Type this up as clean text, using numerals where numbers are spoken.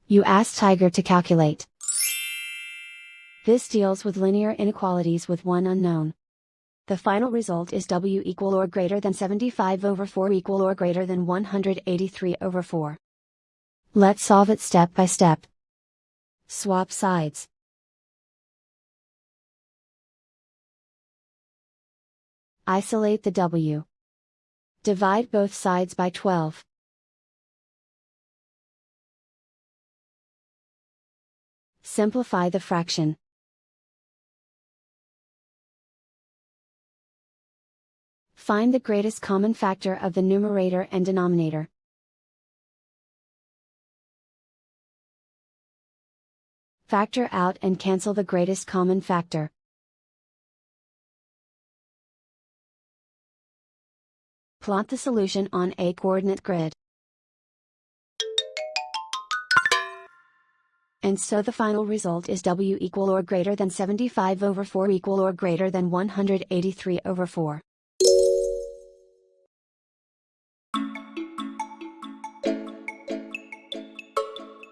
You ask Tiger to calculate. This deals with linear inequalities with one unknown. The final result is W equal or greater than 75/4 equal or greater than 183/4. Let's solve it step by step. Swap sides. Isolate the W. Divide both sides by 12. Simplify the fraction. Find the greatest common factor of the numerator and denominator. Factor out and cancel the greatest common factor. Plot the solution on a coordinate grid. And so the final result is W equal or greater than 75/4 equal or greater than 183/4.